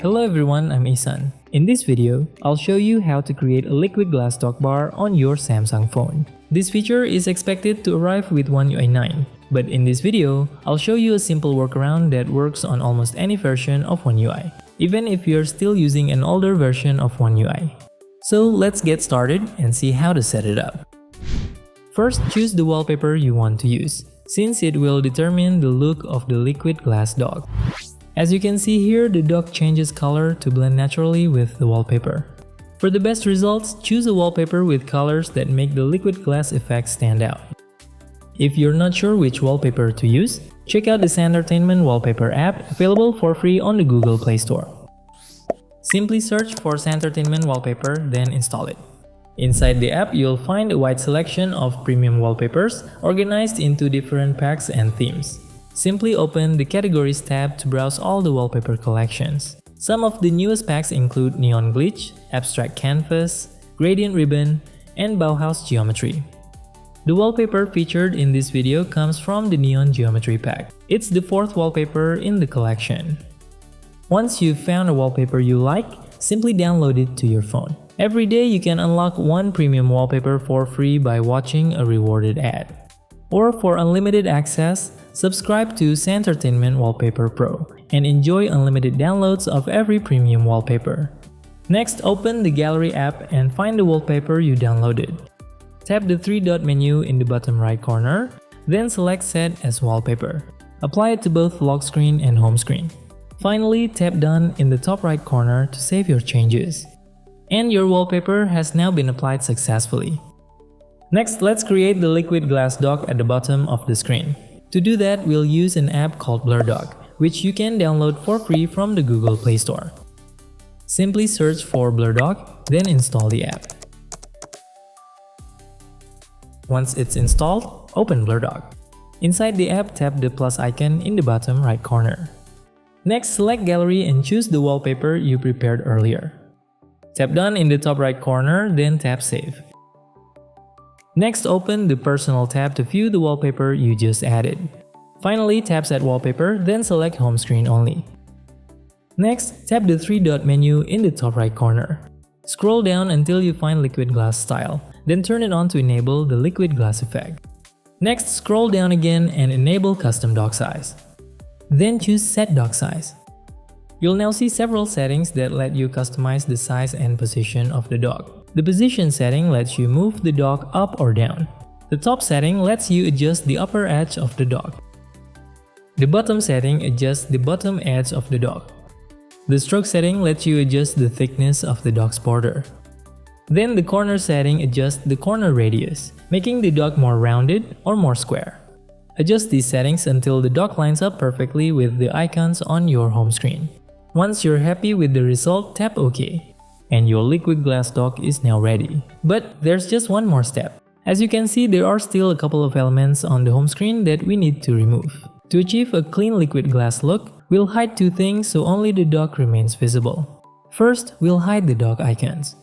Hello everyone, I'm Isan. In this video, I'll show you how to create a liquid glass dock bar on your Samsung phone. This feature is expected to arrive with One UI 9, but in this video, I'll show you a simple workaround that works on almost any version of One UI, even if you're still using an older version of One UI. So let's get started and see how to set it up. First, choose the wallpaper you want to use, since it will determine the look of the liquid glass dock. As you can see here, the dock changes color to blend naturally with the wallpaper. For the best results, choose a wallpaper with colors that make the liquid glass effect stand out. If you're not sure which wallpaper to use, check out the Santertainment Wallpaper app available for free on the Google Play Store. Simply search for Santertainment Wallpaper, then install it. Inside the app, you'll find a wide selection of premium wallpapers organized into different packs and themes. Simply open the Categories tab to browse all the wallpaper collections. Some of the newest packs include Neon Glitch, Abstract Canvas, Gradient Ribbon, and Bauhaus Geometry. The wallpaper featured in this video comes from the Neon Geometry pack. It's the fourth wallpaper in the collection. Once you've found a wallpaper you like, simply download it to your phone. Every day you can unlock one premium wallpaper for free by watching a rewarded ad. Or for unlimited access, subscribe to Santertainment Wallpaper Pro and enjoy unlimited downloads of every premium wallpaper. Next, open the Gallery app and find the wallpaper you downloaded. Tap the three-dot menu in the bottom right corner, then select Set as Wallpaper. Apply it to both lock screen and home screen. Finally, tap Done in the top right corner to save your changes. And your wallpaper has now been applied successfully. Next, let's create the liquid glass dock at the bottom of the screen. To do that, we'll use an app called Blur Dock, which you can download for free from the Google Play Store. Simply search for Blur Dock, then install the app. Once it's installed, open Blur Dock. Inside the app, tap the plus icon in the bottom right corner. Next, select Gallery and choose the wallpaper you prepared earlier. Tap Done in the top right corner, then tap Save. Next, open the Personal tab to view the wallpaper you just added. Finally, tap Set Wallpaper, then select Home Screen only. Next, tap the three-dot menu in the top right corner. Scroll down until you find Liquid Glass Style, then turn it on to enable the liquid glass effect. Next, scroll down again and enable Custom Dock Size. Then choose Set Dock Size. You'll now see several settings that let you customize the size and position of the dock. The position setting lets you move the dock up or down. The top setting lets you adjust the upper edge of the dock. The bottom setting adjusts the bottom edge of the dock. The stroke setting lets you adjust the thickness of the dock's border. Then the corner setting adjusts the corner radius, making the dock more rounded or more square. Adjust these settings until the dock lines up perfectly with the icons on your home screen. Once you're happy with the result, tap OK. And your liquid glass dock is now ready. But there's just one more step. As you can see, there are still a couple of elements on the home screen that we need to remove. To achieve a clean liquid glass look, we'll hide two things so only the dock remains visible. First, we'll hide the dock icons.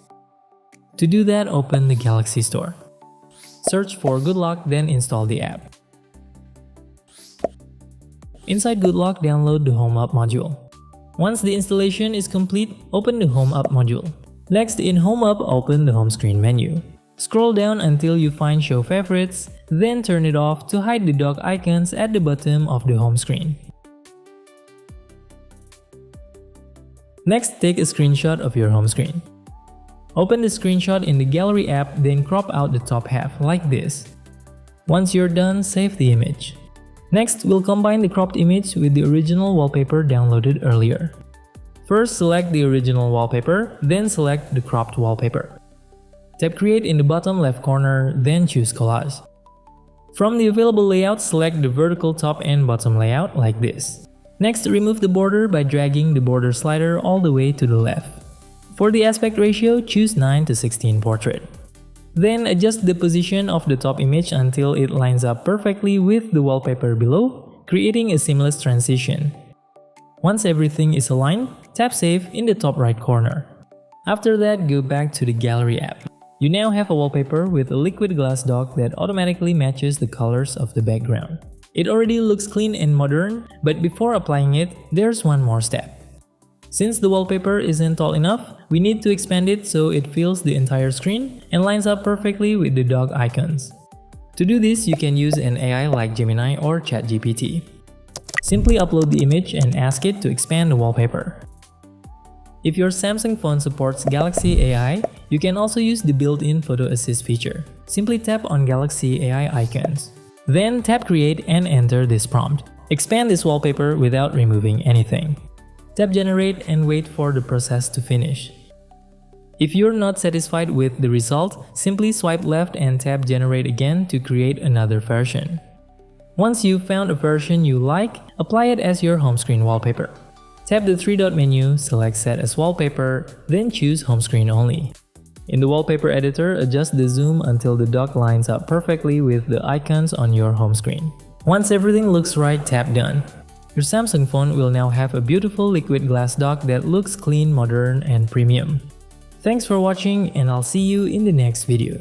To do that, open the Galaxy Store. Search for Goodlock, then install the app. Inside Goodlock, download the Home Up module. Once the installation is complete, open the Home Up module. Next, in Home Up, open the home screen menu. Scroll down until you find Show Favorites, then turn it off to hide the dock icons at the bottom of the home screen. Next, take a screenshot of your home screen. Open the screenshot in the Gallery app, then crop out the top half like this. Once you're done, save the image. Next, we'll combine the cropped image with the original wallpaper downloaded earlier. First, select the original wallpaper, then select the cropped wallpaper. Tap Create in the bottom left corner, then choose Collage. From the available layout, select the vertical top and bottom layout like this. Next, remove the border by dragging the border slider all the way to the left. For the aspect ratio, choose 9:16 Portrait. Then adjust the position of the top image until it lines up perfectly with the wallpaper below, creating a seamless transition. Once everything is aligned, tap Save in the top right corner. After that, go back to the Gallery app. You now have a wallpaper with a liquid glass dock that automatically matches the colors of the background. It already looks clean and modern, but before applying it, there's one more step. Since the wallpaper isn't tall enough, we need to expand it so it fills the entire screen and lines up perfectly with the dog icons. To do this, you can use an AI like Gemini or ChatGPT. Simply upload the image and ask it to expand the wallpaper. If your Samsung phone supports Galaxy AI, you can also use the built-in Photo Assist feature. Simply tap on Galaxy AI icons. Then tap Create and enter this prompt. Expand this wallpaper without removing anything. Tap Generate and wait for the process to finish. If you're not satisfied with the result, simply swipe left and tap Generate again to create another version. Once you've found a version you like, apply it as your home screen wallpaper. Tap the three-dot menu, select Set as Wallpaper, then choose Home Screen Only. In the Wallpaper editor, adjust the zoom until the dock lines up perfectly with the icons on your home screen. Once everything looks right, tap Done. Your Samsung phone will now have a beautiful liquid glass dock that looks clean, modern, and premium. Thanks for watching, and I'll see you in the next video.